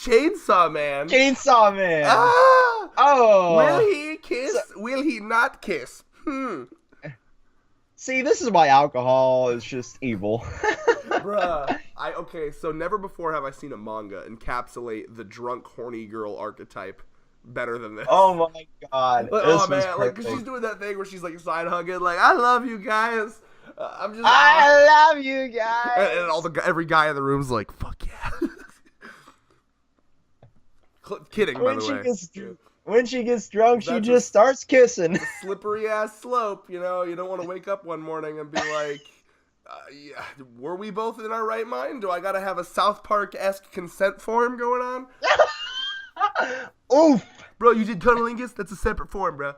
Chainsaw Man. Chainsaw Man. Ah! Oh. Will he kiss? Will he not kiss? See, this is why alcohol is just evil. Bruh. Okay, so never before have I seen a manga encapsulate the drunk, horny girl archetype better than this. Oh my god. Like, oh man, like, cause she's doing that thing where she's like side hugging, like, I love you guys. I love you guys. And every guy in the room's like, fuck yeah. Kidding, by the way. When she gets drunk, she just starts kissing. Slippery ass slope, you know. You don't want to wake up one morning and be like, yeah, were we both in our right mind? Do I gotta have a South Park-esque consent form going on? Oof. Bro, you did cunnilingus? That's a separate form, bro.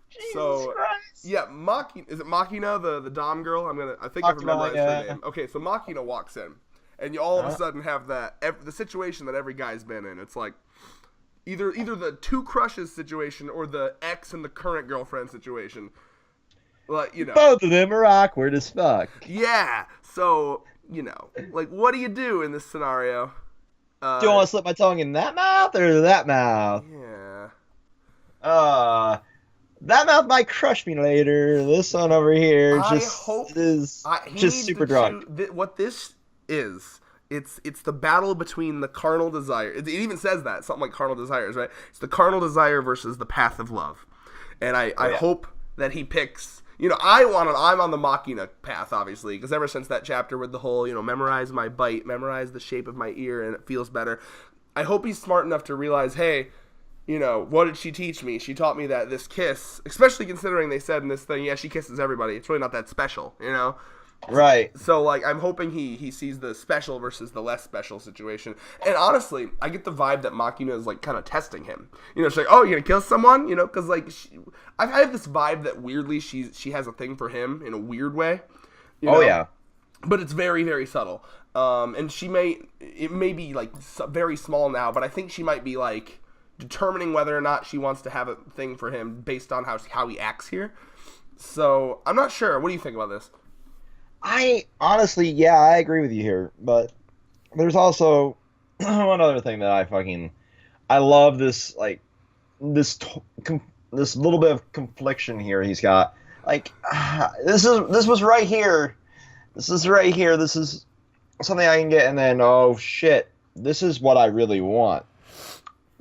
Jesus Christ. Yeah, Makina, is it Makina, the Dom girl? I think I remember her name. Okay, so Makina walks in, and you all of a sudden have the situation that every guy's been in. It's like either the two crushes situation or the ex and the current girlfriend situation. Like, you know, both of them are awkward as fuck. Yeah, so you know, like, what do you do in this scenario? Do you want to slip my tongue in that mouth or that mouth? Yeah. That mouth might crush me later. This one over here just super drunk. What this is, it's the battle between the carnal desire. It even says that, something like carnal desires, right? It's the carnal desire versus the path of love. And I hope that he picks, you know, I'm on the Makina path, obviously, because ever since that chapter with the whole, you know, memorize my bite, memorize the shape of my ear, and it feels better. I hope he's smart enough to realize, hey, you know, what did she teach me? She taught me that this kiss, especially considering they said in this thing, yeah, she kisses everybody. It's really not that special, you know? Right. So, like, I'm hoping he sees the special versus the less special situation. And honestly, I get the vibe that Makina is, like, kind of testing him. You know, she's like, oh, you're going to kill someone? You know, because, like, I have this vibe that weirdly she has a thing for him in a weird way. You know? Yeah. But it's very, very subtle. And it may be, like, very small now, but I think she might be, like, determining whether or not she wants to have a thing for him based on how he acts here. So, I'm not sure. What do you think about this? I honestly, I agree with you here, but there's also one other thing that I love this, like, this little bit of confliction here he's got. Like, this was right here. This is right here. This is something I can get, and then, oh shit, this is what I really want.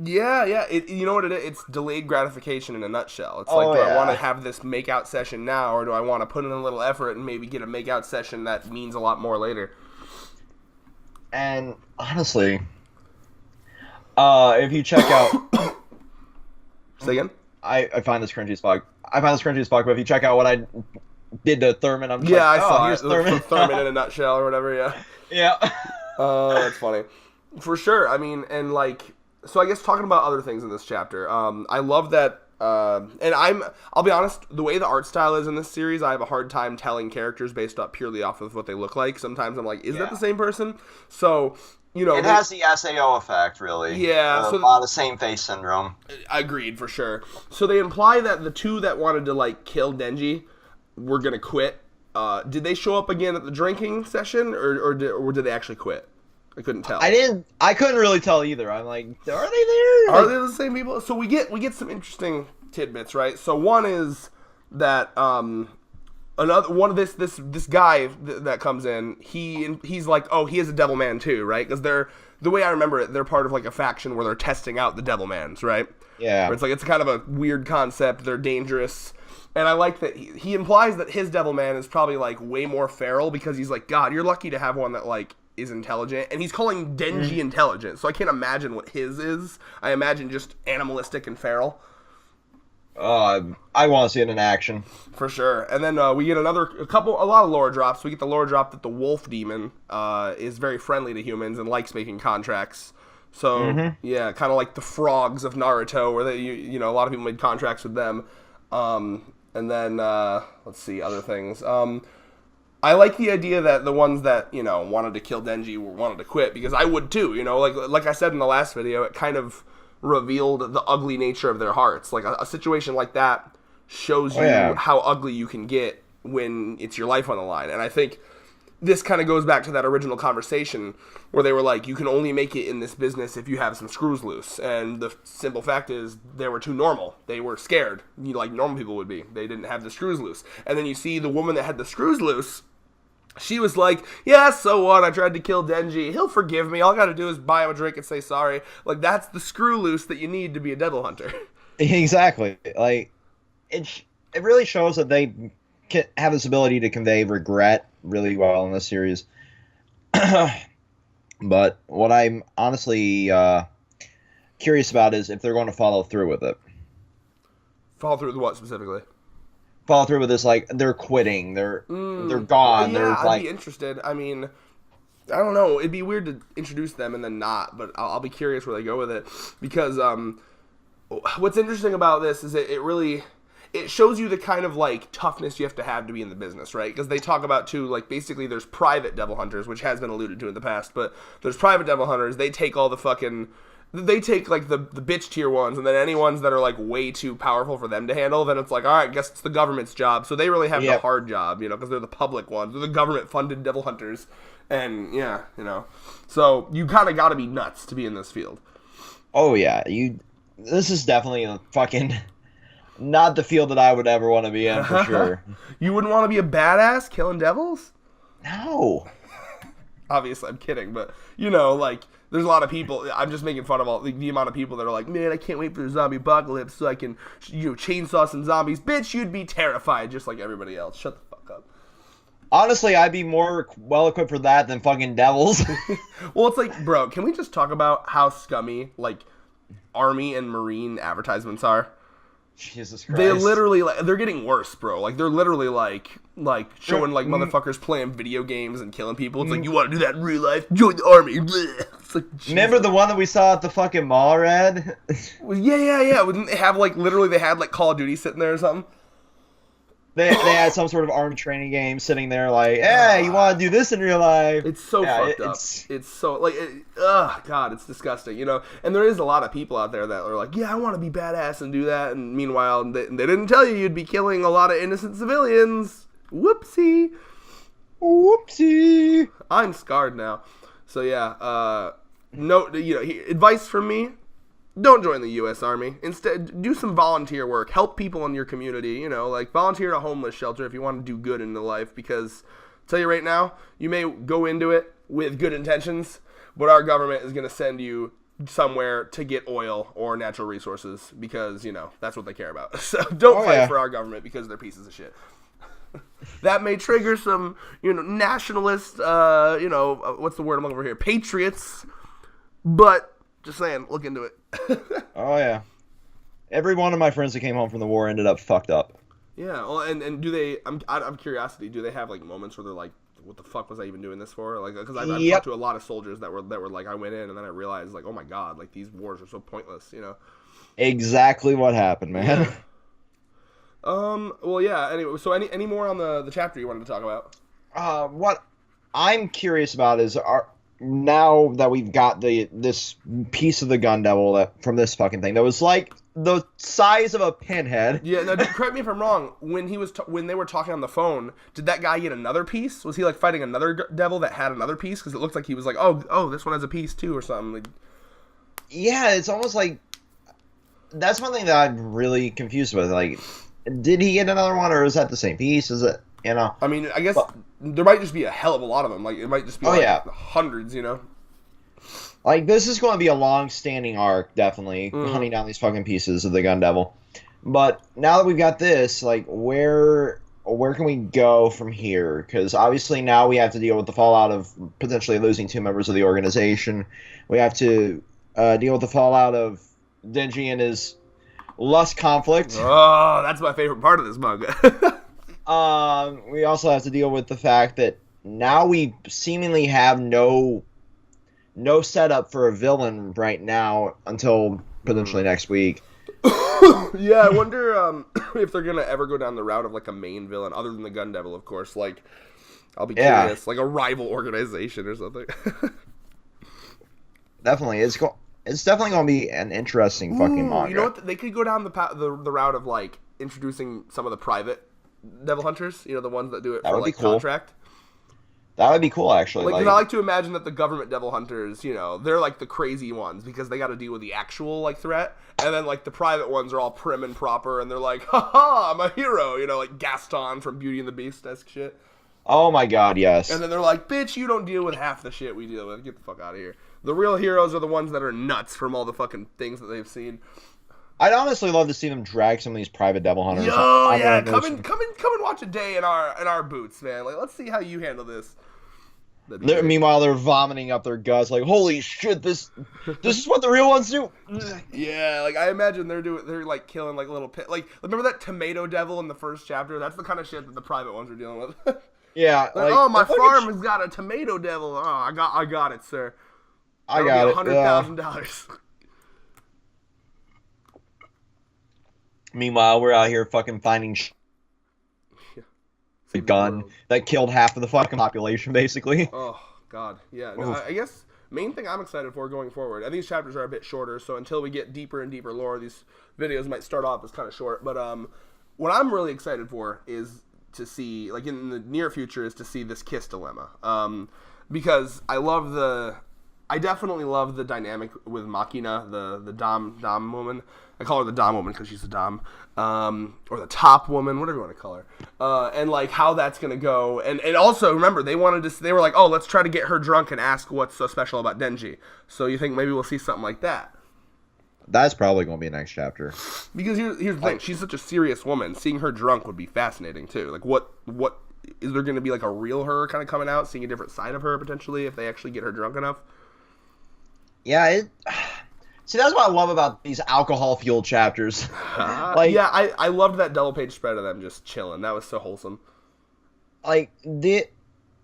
Yeah. You know what it is? It's delayed gratification in a nutshell. It's like, do I want to have this makeout session now, or do I want to put in a little effort and maybe get a makeout session that means a lot more later? And honestly, if you check out... Say again? I find this cringy as fuck. But if you check out what I did to Thurman, I'm just I like, saw here's it. Thurman. Thurman in a nutshell or whatever, yeah. Yeah. That's funny. For sure. I mean, and like... So I guess talking about other things in this chapter, I love that, and I'll be honest, the way the art style is in this series, I have a hard time telling characters based purely off of what they look like. Sometimes I'm like, is that the same person? So, you know. It has the SAO effect, really. Yeah. So a lot of same face syndrome. Agreed, for sure. So they imply that the two that wanted to, like, kill Denji were going to quit. Did they show up again at the drinking session, or did they actually quit? I couldn't tell. I couldn't really tell either. I'm like, are they there? Are they the same people? So we get some interesting tidbits, right? So one is that another one of this guy that comes in, he's like, oh, he is a devil man too, right? Because the way I remember it, they're part of like a faction where they're testing out the devil mans, right? Yeah. Where it's kind of a weird concept. They're dangerous. And I like that he implies that his devil man is probably like way more feral because he's like, God, you're lucky to have one that like is intelligent, and he's calling Denji intelligent, so I can't imagine what his is. I imagine just animalistic and feral. I want to see it in action. For sure. And then we get a lot of lore drops. We get the lore drop that the wolf demon is very friendly to humans and likes making contracts. So, yeah, kind of like the frogs of Naruto, where they, you know, a lot of people made contracts with them. And then, let's see, other things. I like the idea that the ones that, you know, wanted to kill Denji wanted to quit, because I would too, you know, like I said in the last video, it kind of revealed the ugly nature of their hearts. Like a situation like that shows you how ugly you can get when it's your life on the line. And I think this kind of goes back to that original conversation where they were like, you can only make it in this business if you have some screws loose. And the simple fact is they were too normal. They were scared, like normal people would be. They didn't have the screws loose. And then you see the woman that had the screws loose, she was like, yeah, so what? I tried to kill Denji. He'll forgive me. All I got to do is buy him a drink and say sorry. Like, that's the screw loose that you need to be a devil hunter. Exactly. Like, it really shows that they can have this ability to convey regret really well in this series. But what I'm honestly curious about is if they're going to follow through with it. Follow through with what specifically? Follow through with this, like, they're quitting, they're gone, yeah, they're I'd like... be interested. I mean, I don't know, it'd be weird to introduce them and then not, but I'll be curious where they go with it, because what's interesting about this is it shows you the kind of, like, toughness you have to be in the business, right? Because they talk about, too, like, basically there's private devil hunters, which has been alluded to in the past, but there's private devil hunters, they take all the fucking... They take, like, the bitch tier ones, and then any ones that are, like, way too powerful for them to handle, then it's like, all right, I guess it's the government's job. So they really have the hard job, you know, because they're the public ones. They're the government-funded devil hunters. And, yeah, you know. So you kind of got to be nuts to be in this field. Oh, yeah. This is definitely a fucking... Not the field that I would ever want to be in, for sure. You wouldn't want to be a badass killing devils? No. Obviously, I'm kidding, but, you know, like... There's a lot of people, I'm just making fun of all the amount of people that are like, man, I can't wait for the zombie apocalypse so I can, chainsaw some zombies. Bitch, you'd be terrified just like everybody else. Shut the fuck up. Honestly, I'd be more well-equipped for that than fucking devils. Well, it's like, bro, can we just talk about how scummy, like, Army and Marine advertisements are? Jesus Christ. They literally, like, they're getting worse, bro. Like, they're literally, like showing, like, motherfuckers playing video games and killing people. It's like, you want to do that in real life? Join the Army. It's like, remember the one that we saw at the fucking mall, Red? Yeah. Wouldn't they have, like, literally they had, like, Call of Duty sitting there or something? They had some sort of armed training game sitting there like, hey, you want to do this in real life? It's so fucked up. It's so, like, God, it's disgusting, you know? And there is a lot of people out there that are like, yeah, I want to be badass and do that. And meanwhile, they didn't tell you you'd be killing a lot of innocent civilians. Whoopsie. I'm scarred now. So, yeah, advice from me. Don't join the U.S. Army. Instead, do some volunteer work. Help people in your community, you know, like volunteer at a homeless shelter if you want to do good in the life, because I'll tell you right now, you may go into it with good intentions, but our government is going to send you somewhere to get oil or natural resources because, you know, that's what they care about. So don't fight for our government because they're pieces of shit. That may trigger some, nationalist, what's the word I'm looking for here? Patriots, but... Just saying, look into it. Oh, yeah. Every one of my friends that came home from the war ended up fucked up. Yeah, well, and do they, out of curiosity, do they have, like, moments where they're like, what the fuck was I even doing this for? Like, because I've talked to a lot of soldiers that were like, I went in, and then I realized, like, oh my god, like, these wars are so pointless, you know? Exactly what happened, man. Yeah. Well, yeah, anyway, so any more on the chapter you wanted to talk about? What I'm curious about is, now that we've got this piece of the gun devil from this fucking thing that was like the size of a pinhead. Yeah, now correct me if I'm wrong. When when they were talking on the phone, did that guy get another piece? Was he like fighting another devil that had another piece? Because it looked like he was like, oh, this one has a piece too, or something. Like, yeah, it's almost like that's one thing that I'm really confused with. Like, did he get another one, or is that the same piece? Is it? I mean, I guess there might just be a hell of a lot of them. Like, it might just be hundreds, you know? Like, this is going to be a long-standing arc, definitely, hunting down these fucking pieces of the Gun Devil. But now that we've got this, like, where can we go from here? Because obviously now we have to deal with the fallout of potentially losing 2 members of the organization. We have to deal with the fallout of Denji and his lust conflict. Oh, that's my favorite part of this manga. We also have to deal with the fact that now we seemingly have no setup for a villain right now until potentially next week. Yeah, I wonder if they're gonna ever go down the route of like a main villain other than the Gun Devil, of course. Like, I'll be curious, like a rival organization or something. Definitely, it's definitely gonna be an interesting fucking manga. You know what? They could go down the route of like introducing some of the private devil hunters, the ones that do it for like contract. That would be cool, actually. Like, 'cause I like to imagine that the government devil hunters, you know, they're like the crazy ones because they got to deal with the actual like threat, and then like the private ones are all prim and proper, and they're like, "Ha I'm a hero," you know, like Gaston from Beauty and the Beast-esque shit. Oh my god, yes. And then they're like, "Bitch, you don't deal with half the shit we deal with. Get the fuck out of here." The real heroes are the ones that are nuts from all the fucking things that they've seen. I'd honestly love to see them drag some of these private devil hunters. Yo, yeah, come and watch a day in our boots, man. Like, let's see how you handle this. Meanwhile, they're vomiting up their guts, like, "Holy shit, this is what the real ones do." Yeah, like I imagine they're like killing like little like remember that tomato devil in the first chapter? That's the kind of shit that the private ones are dealing with. Yeah. Like, oh, my farm has got a tomato devil. Oh, I got it, sir. I got it. $100,000. Meanwhile, we're out here fucking finding a gun that killed half of the fucking population, basically. Oh, God. Yeah. No, I guess main thing I'm excited for going forward, and these chapters are a bit shorter, so until we get deeper and deeper lore, these videos might start off as kind of short. But what I'm really excited for is to see, like in the near future, is to see this kiss dilemma. Because I definitely love the dynamic with Makina, the Dom woman. I call her the Dom woman because she's a Dom. Or the top woman, whatever you want to call her. And like how that's going to go. And also, remember, they were like, oh, let's try to get her drunk and ask what's so special about Denji. So you think maybe we'll see something like that? That's probably going to be next chapter. Because here's the thing. She's such a serious woman. Seeing her drunk would be fascinating, too. Like, what is there going to be like a real her kind of coming out, seeing a different side of her, potentially, if they actually get her drunk enough? Yeah, see, that's what I love about these alcohol-fueled chapters. Yeah, I loved that double-page spread of them just chilling. That was so wholesome. Like, the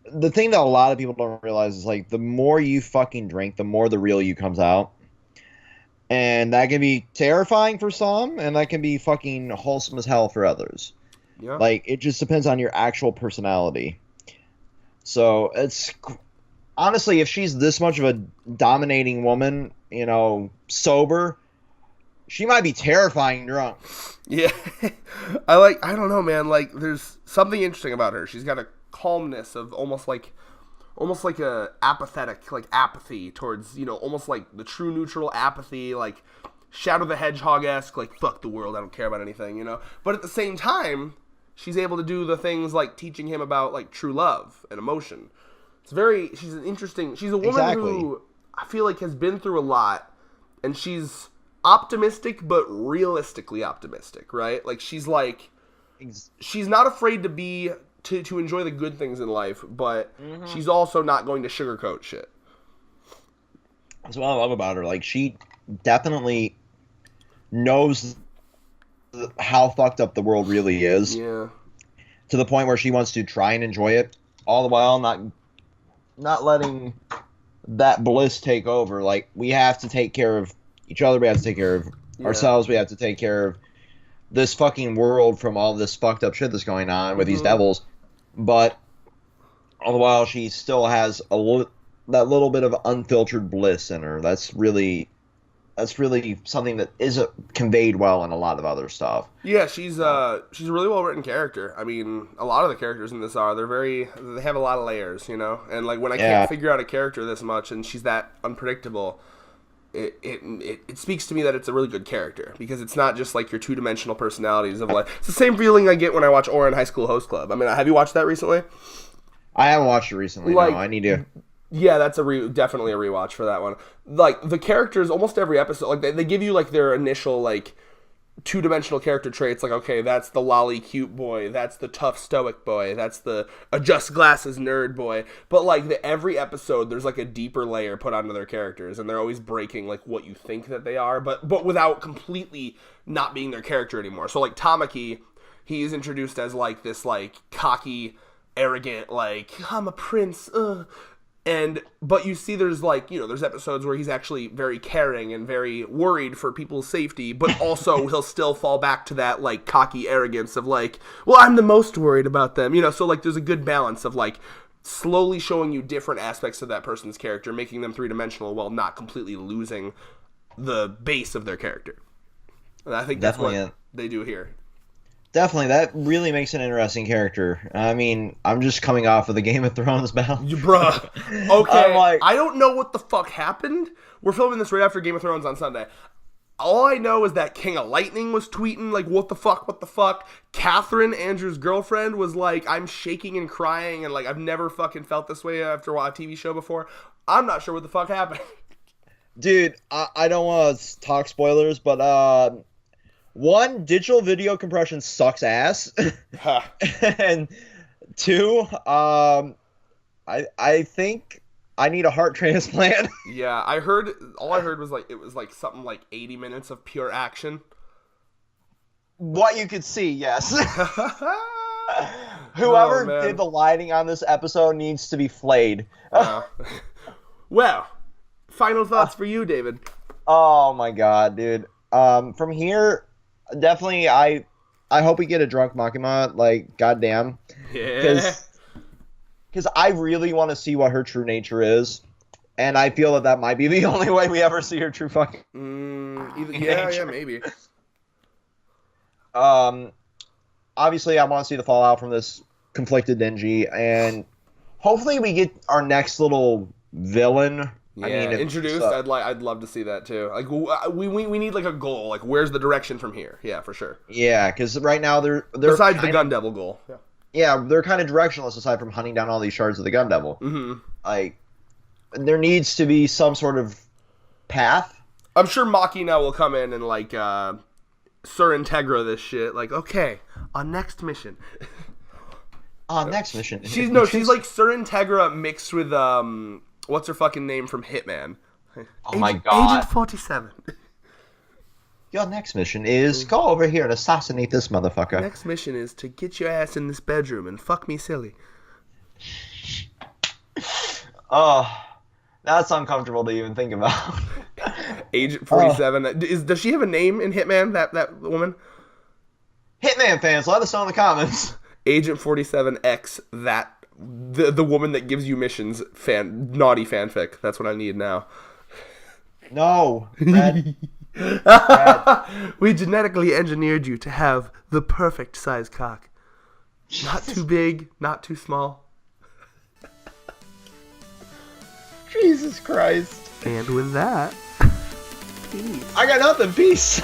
thing that a lot of people don't realize is, like, the more you fucking drink, the more the real you comes out. And that can be terrifying for some, and that can be fucking wholesome as hell for others. Yeah. Like, it just depends on your actual personality. So, it's... Honestly, if she's this much of a dominating woman, you know, sober, she might be terrifying drunk. Yeah. I don't know, man. Like, there's something interesting about her. She's got a calmness of almost like a apathetic, like apathy towards, you know, almost like the true neutral apathy, like Shadow the Hedgehog-esque, like, fuck the world, I don't care about anything, you know? But at the same time, she's able to do the things like teaching him about, like, true love and emotion. She's a woman who I feel like has been through a lot, and she's optimistic, but realistically optimistic, right? Like, she's not afraid to enjoy the good things in life, but she's also not going to sugarcoat shit. That's what I love about her. Like, she definitely knows how fucked up the world really is. Yeah. To the point where she wants to try and enjoy it, all the while not letting that bliss take over. Like, we have to take care of each other, we have to take care of ourselves, we have to take care of this fucking world from all this fucked up shit that's going on with these devils. But all the while, she still has that little bit of unfiltered bliss in her. That's really something that isn't conveyed well in a lot of other stuff. Yeah, she's a really well written character. I mean, a lot of the characters in this they have a lot of layers, you know. And like when I can't figure out a character this much, and she's that unpredictable, it speaks to me that it's a really good character, because it's not just like your two-dimensional personalities of like. It's the same feeling I get when I watch Ouran High School Host Club. I mean, have you watched that recently? I haven't watched it recently. Like, no, I need to. Yeah, that's definitely a rewatch for that one. Like, the characters, almost every episode, like, they give you, like, their initial, like, two-dimensional character traits. Like, okay, that's the lolly cute boy. That's the tough stoic boy. That's the adjust glasses nerd boy. But, like, every episode, there's, like, a deeper layer put onto their characters. And they're always breaking, like, what you think that they are. But without completely not being their character anymore. So, like, Tamaki, he is introduced as, like, this, like, cocky, arrogant, like, I'm a prince, but you see there's like, you know, there's episodes where he's actually very caring and very worried for people's safety, but also he'll still fall back to that like cocky arrogance of like, well, I'm the most worried about them, you know. So like there's a good balance of like slowly showing you different aspects of that person's character, making them three-dimensional while not completely losing the base of their character. And I think that's what they do here. Definitely, that really makes an interesting character. I mean, I'm just coming off of the Game of Thrones battle. Bruh. Okay, I'm like, I don't know what the fuck happened. We're filming this right after Game of Thrones on Sunday. All I know is that King of Lightning was tweeting, like, what the fuck? Catherine, Andrew's girlfriend, was like, I'm shaking and crying, and, like, I've never fucking felt this way after a TV show before. I'm not sure what the fuck happened. dude, I don't want to talk spoilers, but, one, digital video compression sucks ass. And two, I think I need a heart transplant. Yeah, all I heard was, like, it was, like, something like 80 minutes of pure action. What you could see, yes. Whoever did the lighting on this episode needs to be flayed. Well, final thoughts for you, David. Oh my god, dude. From here, definitely, I hope we get a drunk Makima. Like, goddamn. Yeah. Because I really want to see what her true nature is, and I feel that might be the only way we ever see her true fucking nature. Yeah, maybe. Obviously, I want to see the fallout from this conflicted Denji, and hopefully we get our next little villain. Yeah, I mean, introduced. I'd love to see that too. Like, we need like a goal. Like, where's the direction from here? Yeah, for sure. Yeah, because right now they're besides the Gun Devil goal. Yeah. Yeah, they're kind of directionless aside from hunting down all these shards of the Gun Devil. Mm-hmm. Like, there needs to be some sort of path. I'm sure Makina will come in and, like, Sur Integra this shit. Like, okay, on next mission. Next mission. She's like Sur Integra mixed with, what's her fucking name from Hitman? Oh my god. Agent 47. Your next mission is go over here and assassinate this motherfucker. Next mission is to get your ass in this bedroom and fuck me silly. Oh, that's uncomfortable to even think about. Agent 47. Does she have a name in Hitman, that woman? Hitman fans, let us know in the comments. Agent 47X, the woman that gives you missions, naughty fanfic. That's what I need now. No. Brad. We genetically engineered you to have the perfect size cock. Not too big, not too small. Jesus Christ. And with that, peace. I got nothing. Peace.